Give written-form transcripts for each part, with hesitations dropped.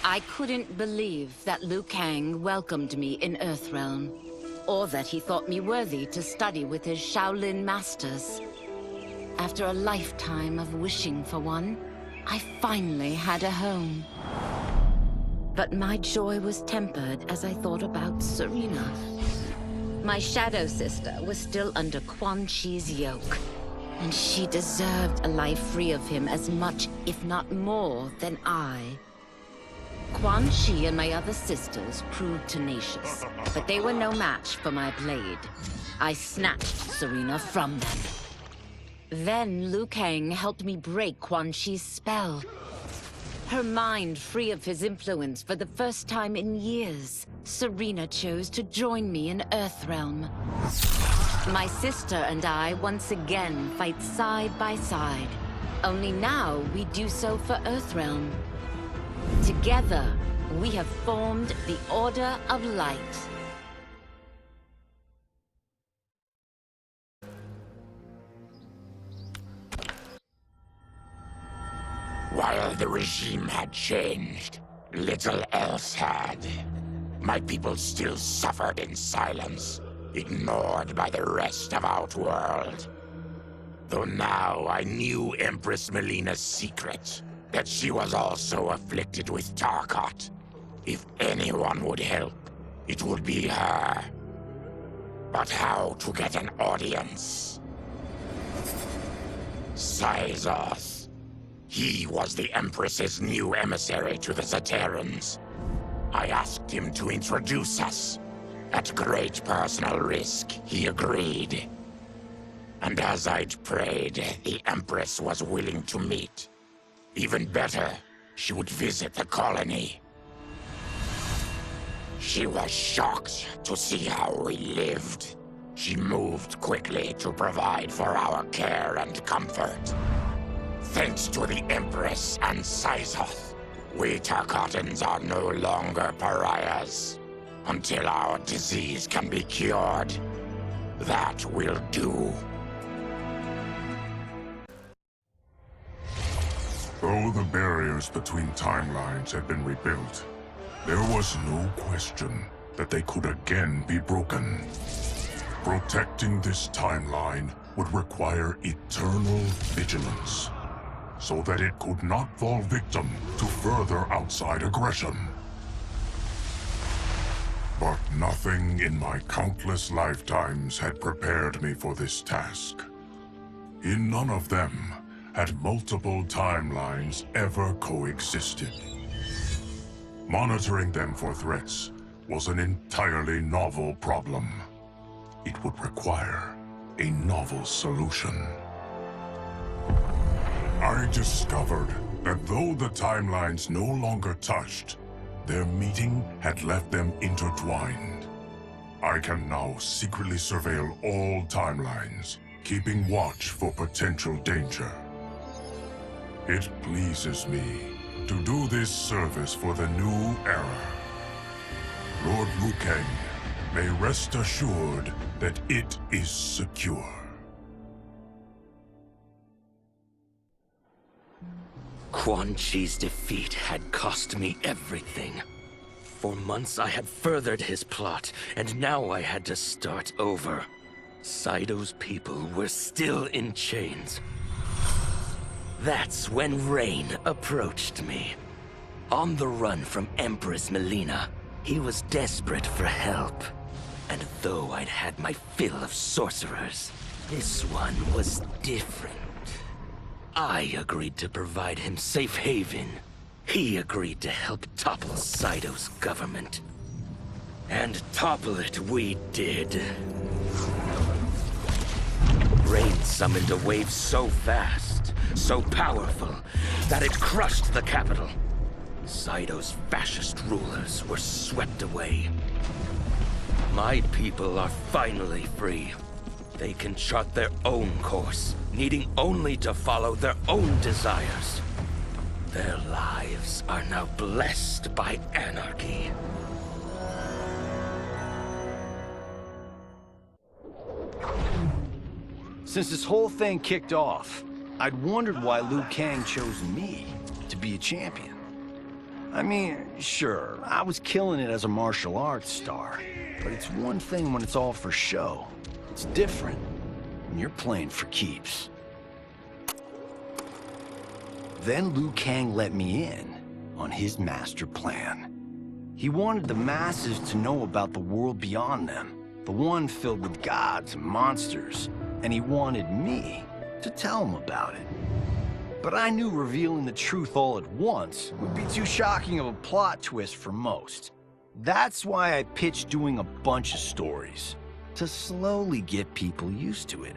I couldn't believe that Liu Kang welcomed me in Earthrealm, or that he thought me worthy to study with his Shaolin masters. After a lifetime of wishing for one, I finally had a home. But my joy was tempered as I thought about Serena. My shadow sister was still under Quan Chi's yoke, and she deserved a life free of him as much, if not more, than I. Quan Chi and my other sisters proved tenacious, but they were no match for my blade. I snatched Serena from them. Then Liu Kang helped me break Quan Chi's spell. Her mind free of his influence for the first time in years, Serena chose to join me in Earthrealm. My sister and I once again fight side by side. Only now we do so for Earthrealm. Together, we have formed the Order of Light. While the regime had changed, little else had. My people still suffered in silence, ignored by the rest of Outworld. Though now I knew Empress Melina's secret, that she was also afflicted with Tarkat. If anyone would help, it would be her. But how to get an audience? Syzoth. He was the Empress's new emissary to the Zaterrans. I asked him to introduce us. At great personal risk, he agreed. And as I'd prayed, the Empress was willing to meet. Even better, she would visit the colony. She was shocked to see how we lived. She moved quickly to provide for our care and comfort. Thanks to the Empress and Syzoth, we Tarkatans are no longer pariahs. Until our disease can be cured, that will do. Though the barriers between timelines had been rebuilt, there was no question that they could again be broken. Protecting this timeline would require eternal vigilance, so that it could not fall victim to further outside aggression. But nothing in my countless lifetimes had prepared me for this task. In none of them had multiple timelines ever coexisted. Monitoring them for threats was an entirely novel problem. It would require a novel solution. I discovered that though the timelines no longer touched, their meeting had left them intertwined. I can now secretly surveil all timelines, keeping watch for potential danger. It pleases me to do this service for the new era. Lord Liu Kang may rest assured that it is secure. Quan Chi's defeat had cost me everything. For months I had furthered his plot, and now I had to start over. Saito's people were still in chains. That's when Rain approached me. On the run from Empress Melina, he was desperate for help. And though I'd had my fill of sorcerers, this one was different. I agreed to provide him safe haven. He agreed to help topple Saito's government. And topple it we did. Rain summoned a wave so fast, so powerful, that it crushed the capital. Saito's fascist rulers were swept away. My people are finally free. They can chart their own course, needing only to follow their own desires. Their lives are now blessed by anarchy. Since this whole thing kicked off, I'd wondered why Liu Kang chose me to be a champion. I mean, sure, I was killing it as a martial arts star, but it's one thing when it's all for show. It's different when you're playing for keeps. Then Liu Kang let me in on his master plan. He wanted the masses to know about the world beyond them, the one filled with gods and monsters, and he wanted me to tell them about it. But I knew revealing the truth all at once would be too shocking of a plot twist for most. That's why I pitched doing a bunch of stories, to slowly get people used to it.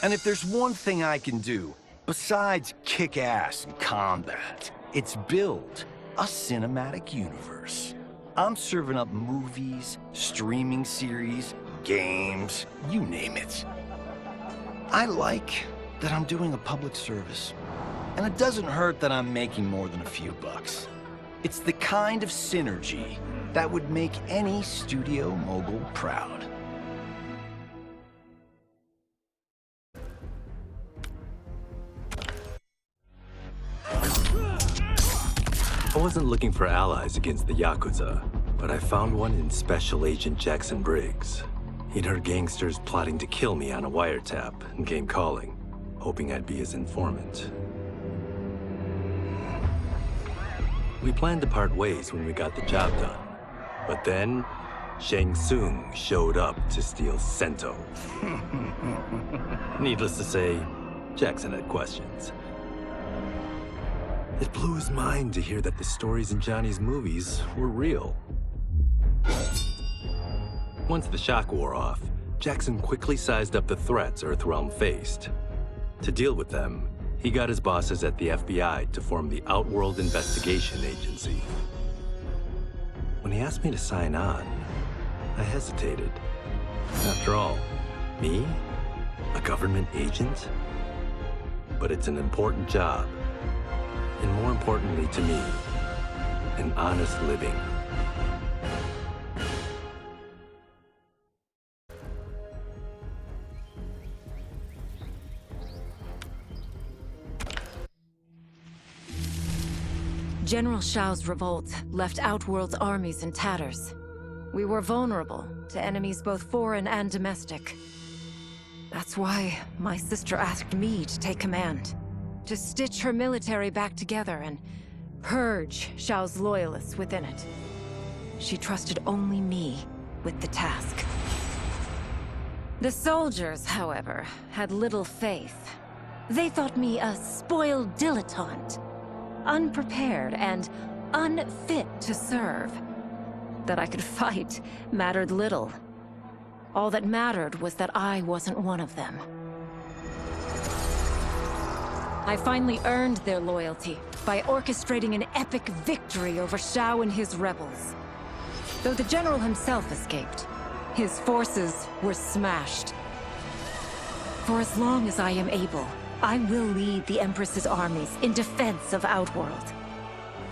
And if there's one thing I can do, besides kick ass in combat, it's build a cinematic universe. I'm serving up movies, streaming series, games, you name it. I like that I'm doing a public service. And it doesn't hurt that I'm making more than a few bucks. It's the kind of synergy that would make any studio mogul proud. I wasn't looking for allies against the Yakuza, but I found one in Special Agent Jackson Briggs. He'd heard gangsters plotting to kill me on a wiretap and came calling, hoping I'd be his informant. We planned to part ways when we got the job done, but then Shang Tsung showed up to steal Sento. Needless to say, Jackson had questions. It blew his mind to hear that the stories in Johnny's movies were real. Once the shock wore off, Jackson quickly sized up the threats Earthrealm faced. To deal with them, he got his bosses at the FBI to form the Outworld Investigation Agency. When he asked me to sign on, I hesitated. After all, me? A government agent? But it's an important job. And more importantly to me, an honest living. General Shao's revolt left Outworld's armies in tatters. We were vulnerable to enemies both foreign and domestic. That's why my sister asked me to take command, to stitch her military back together and purge Shao's loyalists within it. She trusted only me with the task. The soldiers, however, had little faith. They thought me a spoiled dilettante, unprepared and unfit to serve. That I could fight mattered little. All that mattered was that I wasn't one of them. I finally earned their loyalty by orchestrating an epic victory over Shao and his rebels. Though the general himself escaped, his forces were smashed. For as long as I am able, I will lead the Empress's armies in defense of Outworld.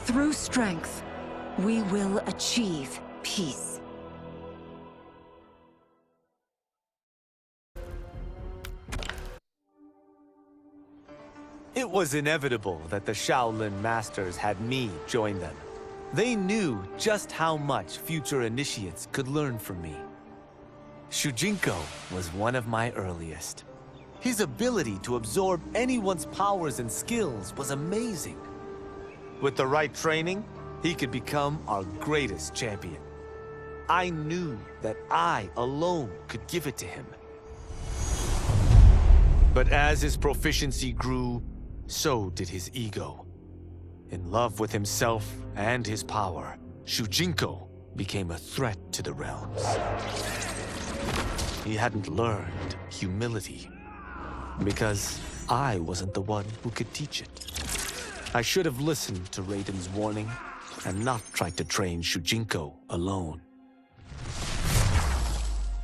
Through strength, we will achieve peace. It was inevitable that the Shaolin Masters had me join them. They knew just how much future initiates could learn from me. Shujinko was one of my earliest. His ability to absorb anyone's powers and skills was amazing. With the right training, he could become our greatest champion. I knew that I alone could give it to him. But as his proficiency grew, so did his ego. In love with himself and his power, Shujinko became a threat to the realms. He hadn't learned humility, because I wasn't the one who could teach it. I should have listened to Raiden's warning and not tried to train Shujinko alone.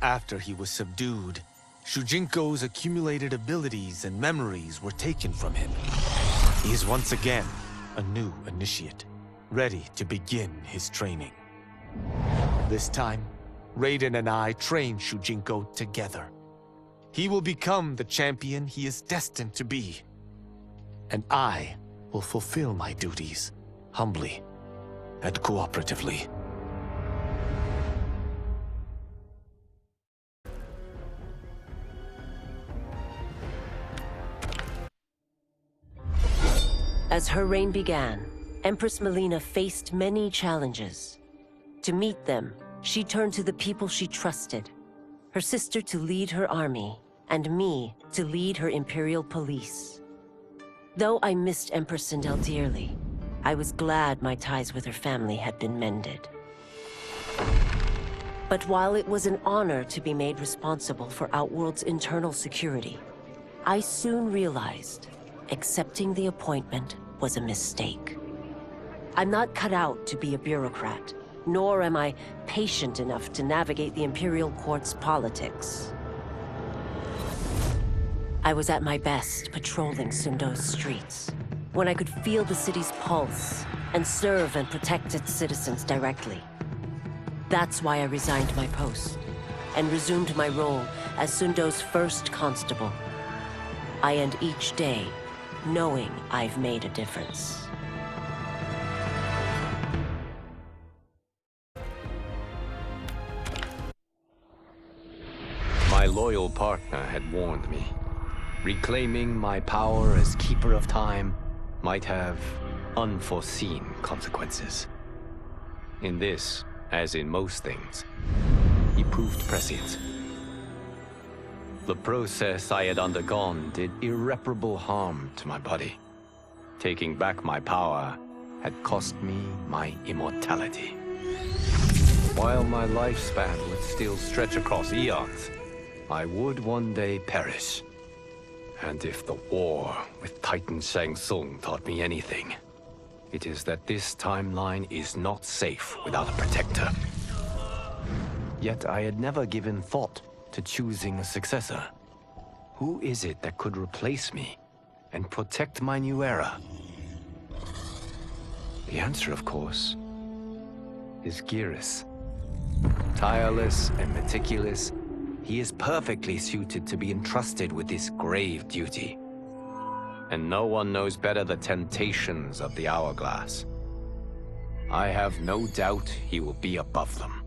After he was subdued, Shujinko's accumulated abilities and memories were taken from him. He is once again a new initiate, ready to begin his training. This time, Raiden and I train Shujinko together. He will become the champion he is destined to be. And I will fulfill my duties humbly and cooperatively. As her reign began, Empress Melina faced many challenges. To meet them, she turned to the people she trusted. Her sister to lead her army, and me to lead her Imperial police. Though I missed Empress Sindel dearly, I was glad my ties with her family had been mended. But while it was an honor to be made responsible for Outworld's internal security, I soon realized accepting the appointment was a mistake. I'm not cut out to be a bureaucrat, nor am I patient enough to navigate the Imperial Court's politics. I was at my best patrolling Sundo's streets, when I could feel the city's pulse and serve and protect its citizens directly. That's why I resigned my post and resumed my role as Sundo's first constable. I end each day knowing I've made a difference. My loyal partner had warned me. Reclaiming my power as Keeper of Time might have unforeseen consequences. In this, as in most things, he proved prescient. The process I had undergone did irreparable harm to my body. Taking back my power had cost me my immortality. While my lifespan would still stretch across eons, I would one day perish. And if the war with Titan Shang Tsung taught me anything, it is that this timeline is not safe without a protector. Yet I had never given thought to choosing a successor. Who is it that could replace me and protect my new era? The answer, of course, is Geras. Tireless and meticulous, he is perfectly suited to be entrusted with this grave duty. And no one knows better the temptations of the Hourglass. I have no doubt he will be above them.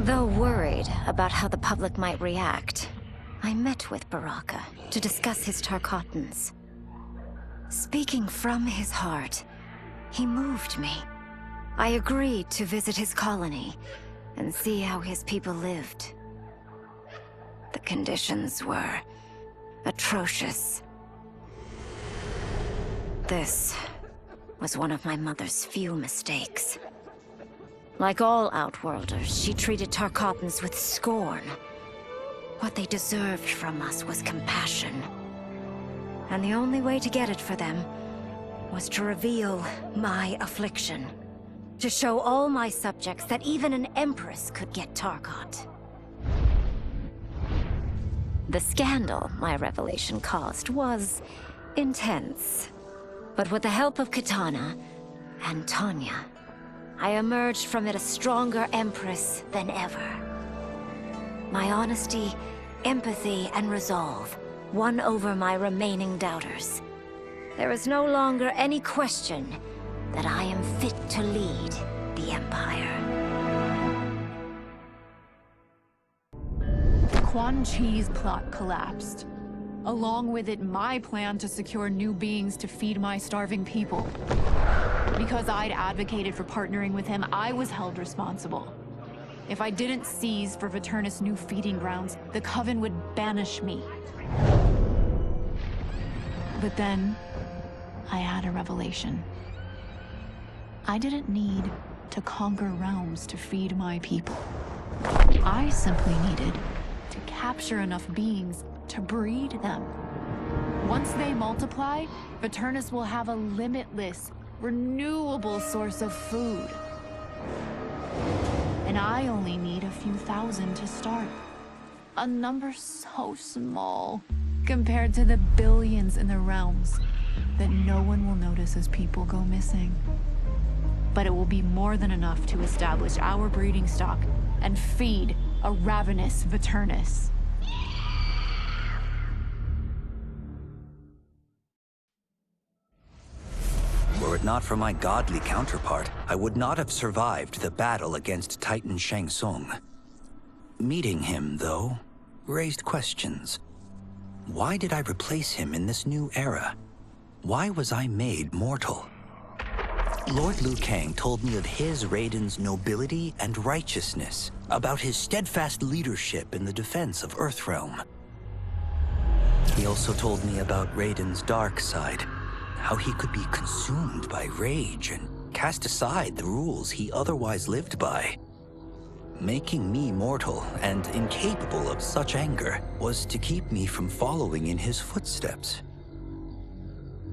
Though worried about how the public might react, I met with Baraka to discuss his Tarkatans. Speaking from his heart, he moved me. I agreed to visit his colony and see how his people lived. The conditions were atrocious. This was one of my mother's few mistakes. Like all Outworlders, she treated Tarkatans with scorn. What they deserved from us was compassion. And the only way to get it for them was to reveal my affliction. To show all my subjects that even an Empress could get Tarkat. The scandal my revelation caused was intense. But with the help of Kitana and Tanya, I emerged from it a stronger Empress than ever. My honesty, empathy, and resolve won over my remaining doubters. There is no longer any question that I am fit to lead the Empire. Quan Chi's plot collapsed. Along with it, my plan to secure new beings to feed my starving people. Because I'd advocated for partnering with him, I was held responsible. If I didn't seize for Viternus' new feeding grounds, the Coven would banish me. But then, I had a revelation. I didn't need to conquer realms to feed my people. I simply needed to capture enough beings to breed them. Once they multiply, Viternus will have a limitless, renewable source of food. And I only need a few thousand to start. A number so small compared to the billions in the realms that no one will notice as people go missing. but it will be more than enough to establish our breeding stock and feed a ravenous Veternus. Were it not for my godly counterpart, I would not have survived the battle against Titan Shang Tsung. Meeting him, though, raised questions. Why did I replace him in this new era? Why was I made mortal? Lord Liu Kang told me of his Raiden's nobility and righteousness, about his steadfast leadership in the defense of Earthrealm. He also told me about Raiden's dark side, how he could be consumed by rage and cast aside the rules he otherwise lived by. Making me mortal and incapable of such anger was to keep me from following in his footsteps.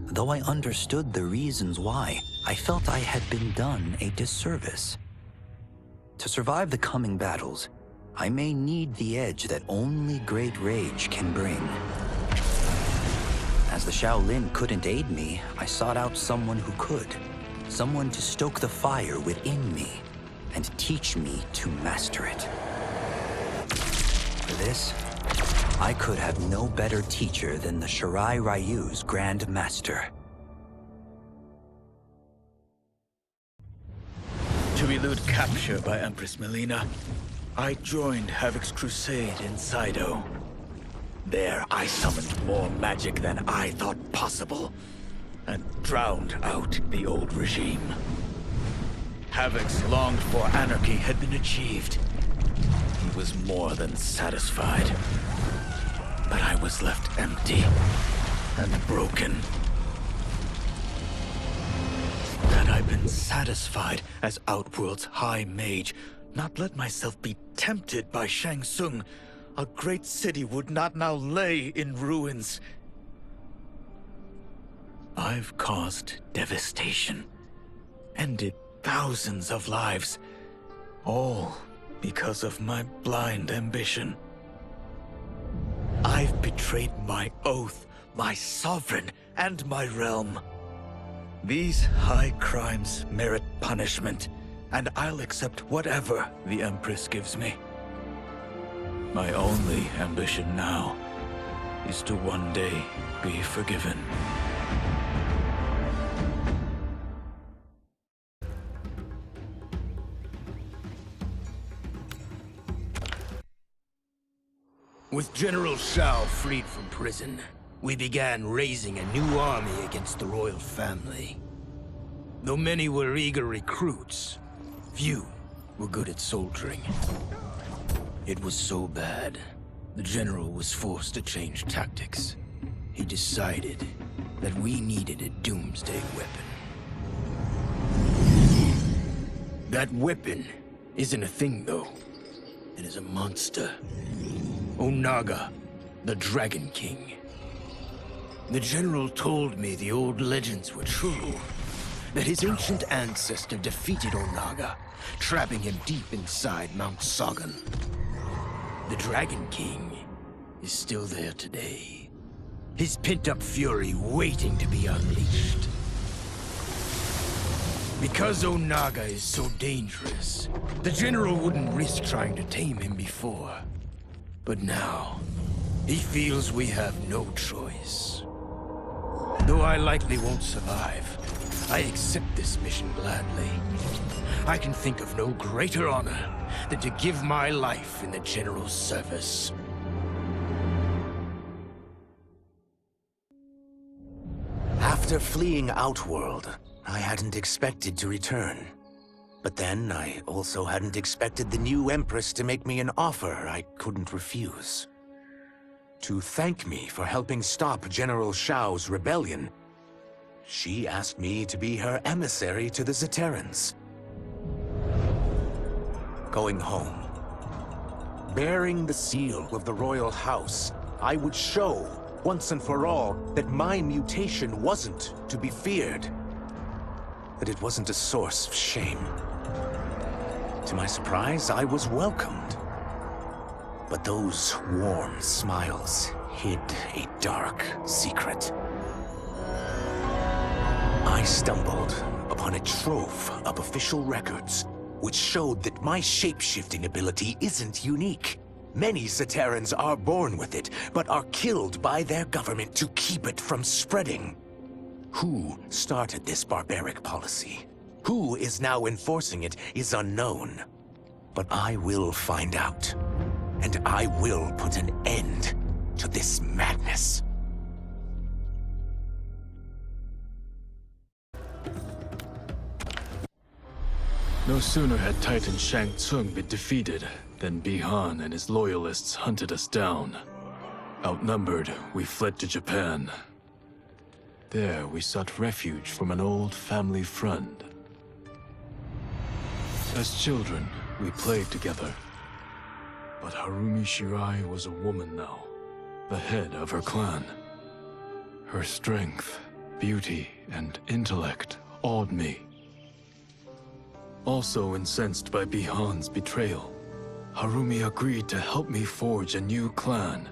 Though I understood the reasons why, I felt I had been done a disservice. To survive the coming battles, I may need the edge that only great rage can bring. As the Shaolin couldn't aid me, I sought out someone who could. Someone to stoke the fire within me and teach me to master it. For this, I could have no better teacher than the Shirai Ryu's Grand Master. To elude capture by Empress Melina, I joined Havoc's crusade in Saido. There, I summoned more magic than I thought possible, and drowned out the old regime. Havoc's longed-for anarchy had been achieved. He was more than satisfied. But I was left empty and broken. Had I been satisfied as Outworld's High Mage, not let myself be tempted by Shang Tsung, a great city would not now lay in ruins. I've caused devastation, ended thousands of lives, all because of my blind ambition. I've betrayed my oath, my sovereign, and my realm. These high crimes merit punishment, and I'll accept whatever the Empress gives me. My only ambition now is to one day be forgiven. With General Shao freed from prison, we began raising a new army against the royal family. Though many were eager recruits, few were good at soldiering. It was so bad, the general was forced to change tactics. He decided that we needed a doomsday weapon. That weapon isn't a thing, though. It is a monster. Onaga, the Dragon King. The general told me the old legends were true. That his ancient ancestor defeated Onaga, trapping him deep inside Mount Sagan. The Dragon King is still there today. His pent-up fury waiting to be unleashed. Because Onaga is so dangerous, the general wouldn't risk trying to tame him before. But now, he feels we have no choice. Though I likely won't survive, I accept this mission gladly. I can think of no greater honor than to give my life in the General's service. After fleeing Outworld, I hadn't expected to return. But then, I also hadn't expected the new Empress to make me an offer I couldn't refuse. To thank me for helping stop General Shao's rebellion, she asked me to be her emissary to the Zaterrans. Going home, bearing the seal of the royal house, I would show, once and for all, that my mutation wasn't to be feared. That it wasn't a source of shame. To my surprise, I was welcomed. But those warm smiles hid a dark secret. I stumbled upon upon a trove of official records, which showed that my shape-shifting ability isn't unique. Many Zaterrans are born with it, but are killed by their government to keep it from spreading. Who started this barbaric policy? Who is now enforcing it is unknown. But I will find out. And I will put an end to this madness. No sooner had Titan Shang Tsung been defeated than Bihan and his loyalists hunted us down. Outnumbered, we fled to Japan. There, we sought refuge from an old family friend. As children, we played together. But Harumi Shirai was a woman now, the head of her clan. Her strength, beauty, and intellect awed me. Also incensed by Bihan's betrayal, Harumi agreed to help me forge a new clan,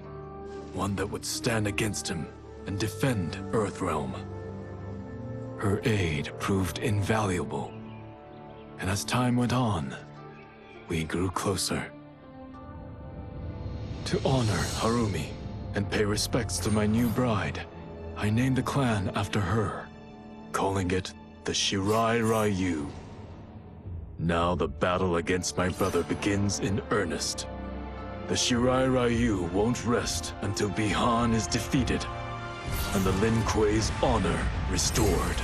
one that would stand against him and defend Earthrealm. Her aid proved invaluable, and as time went on, we grew closer. To honor Harumi and pay respects to my new bride, I named the clan after her, calling it the Shirai Ryu. Now the battle against my brother begins in earnest. The Shirai Ryu won't rest until Bihan is defeated and the Lin Kuei's honor restored.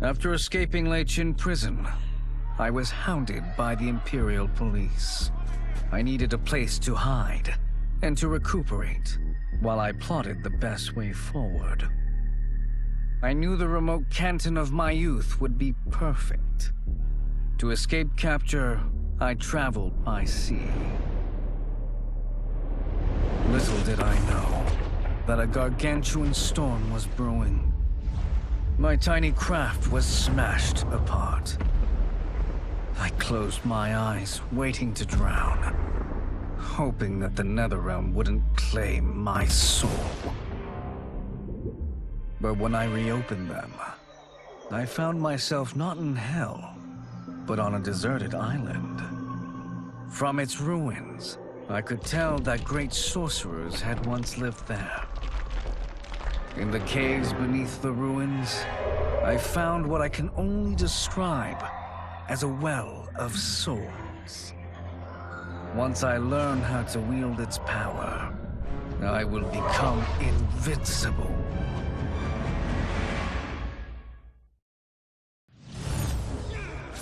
After escaping Lei Chin prison, I was hounded by the Imperial Police. I needed a place to hide and to recuperate while I plotted the best way forward. I knew the remote canton of my youth would be perfect. To escape capture, I traveled by sea. Little did I know that a gargantuan storm was brewing. My tiny craft was smashed apart. I closed my eyes, waiting to drown, hoping that the Netherrealm wouldn't claim my soul. But when I reopened them, I found myself not in hell, but on a deserted island. From its ruins, I could tell that great sorcerers had once lived there. In the caves beneath the ruins, I found what I can only describe as a well of souls. Once I learn how to wield its power, I will become invincible.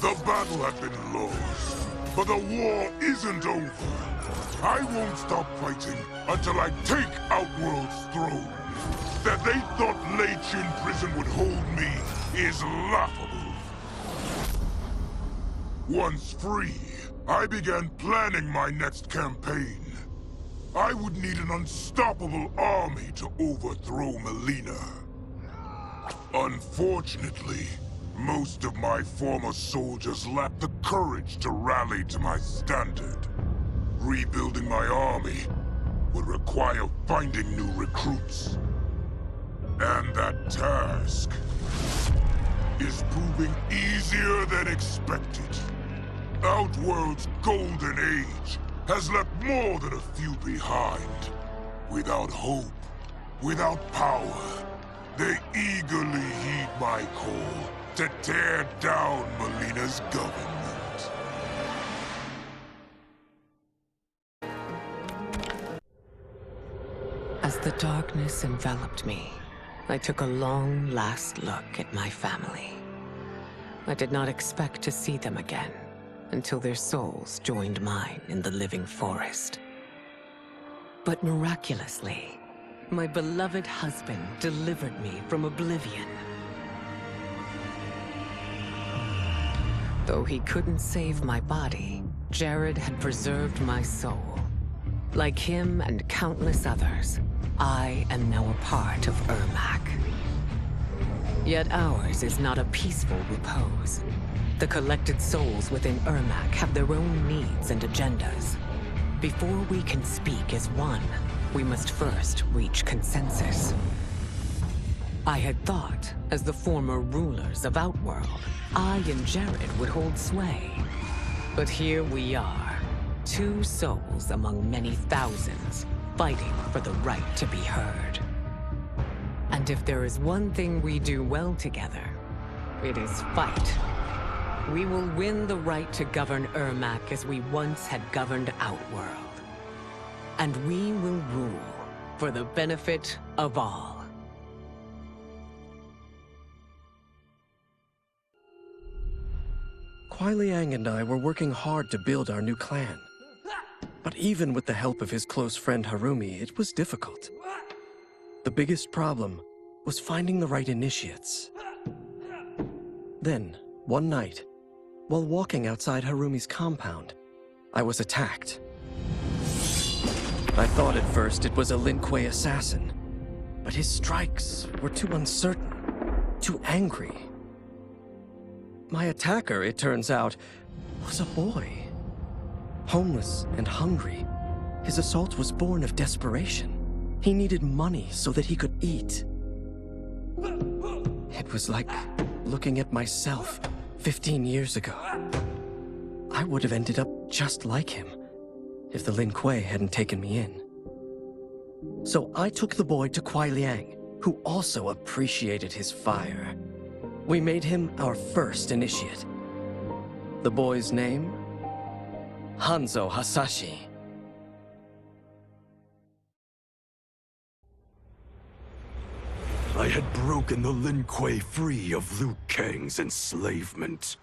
The battle had been lost, but the war isn't over. I won't stop fighting until I take Outworld's throne. That they thought Lei Chin prison would hold me is laughable. Once free, I began planning my next campaign. I would need an unstoppable army to overthrow Melina. Unfortunately, most of my former soldiers lacked the courage to rally to my standard. Rebuilding my army would require finding new recruits. And that task is proving easier than expected. Outworld's golden age has left more than a few behind. Without hope, without power, they eagerly heed my call to tear down Melina's government. As the darkness enveloped me, I took a long, last look at my family. I did not expect to see them again until their souls joined mine in the living forest. But miraculously, my beloved husband delivered me from oblivion. Though he couldn't save my body, Jared had preserved my soul. Like him and countless others, I am now a part of Ermac. Yet ours is not a peaceful repose. The collected souls within Ermac have their own needs and agendas. Before we can speak as one, we must first reach consensus. I had thought, as the former rulers of Outworld, I and Jared would hold sway. But here we are, two souls among many thousands, fighting for the right to be heard. And if there is one thing we do well together, it is fight. We will win the right to govern Ermac as we once had governed Outworld. And we will rule for the benefit of all. Kuai Liang and I were working hard to build our new clan. But even with the help of his close friend Harumi, it was difficult. The biggest problem was finding the right initiates. Then, one night, while walking outside Harumi's compound, I was attacked. I thought at first it was a Lin Kuei assassin, but his strikes were too uncertain, too angry. My attacker, it turns out, was a boy. Homeless and hungry, his assault was born of desperation. He needed money so that he could eat. It was like looking at myself 15 years ago. I would have ended up just like him if the Lin Kuei hadn't taken me in. So I took the boy to Kuai Liang, who also appreciated his fire. We made him our first initiate. The boy's name? Hanzo Hasashi. I had broken the Lin Kuei free of Liu Kang's enslavement.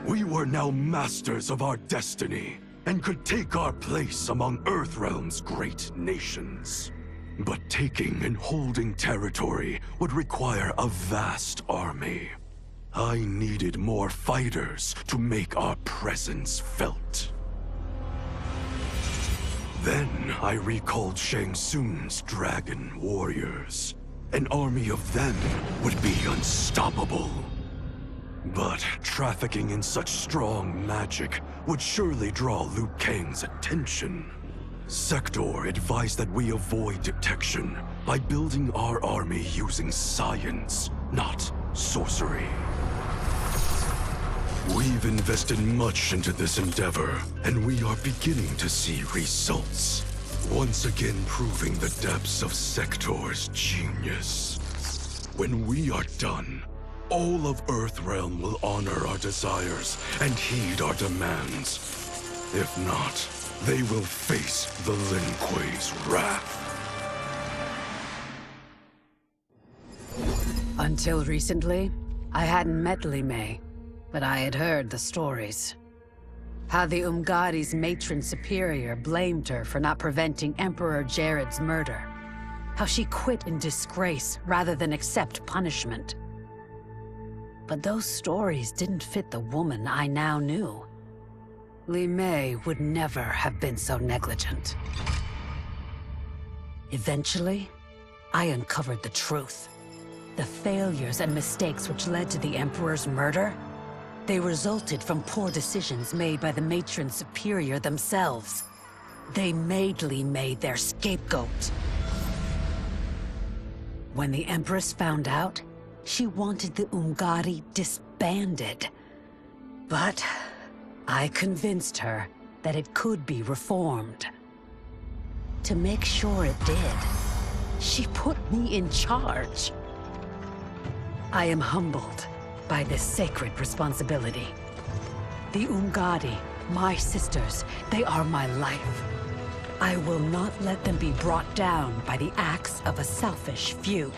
We were now masters of our destiny, and could take our place among Earthrealm's great nations. But taking and holding territory would require a vast army. I needed more fighters to make our presence felt. Then I recalled Shang Tsung's dragon warriors. An army of them would be unstoppable. But trafficking in such strong magic would surely draw Liu Kang's attention. Sector advised that we avoid detection by building our army using science, not sorcery. We've invested much into this endeavor, and we are beginning to see results. Once again proving the depths of Sector's genius. When we are done, all of Earthrealm will honor our desires and heed our demands. If not, they will face the Lin Kuei's wrath. Until recently, I hadn't met Li Mei, but I had heard the stories. How the Umgadi's matron superior blamed her for not preventing Emperor Jared's murder. How she quit in disgrace rather than accept punishment. But those stories didn't fit the woman I now knew. Li Mei would never have been so negligent. Eventually, I uncovered the truth. The failures and mistakes which led to the Emperor's murder, they resulted from poor decisions made by the matron superior themselves. They made Li Mei their scapegoat. When the Empress found out, she wanted the Umgadi disbanded. But I convinced her that it could be reformed. To make sure it did, she put me in charge. I am humbled by this sacred responsibility. The Umgadi, my sisters, they are my life. I will not let them be brought down by the acts of a selfish few.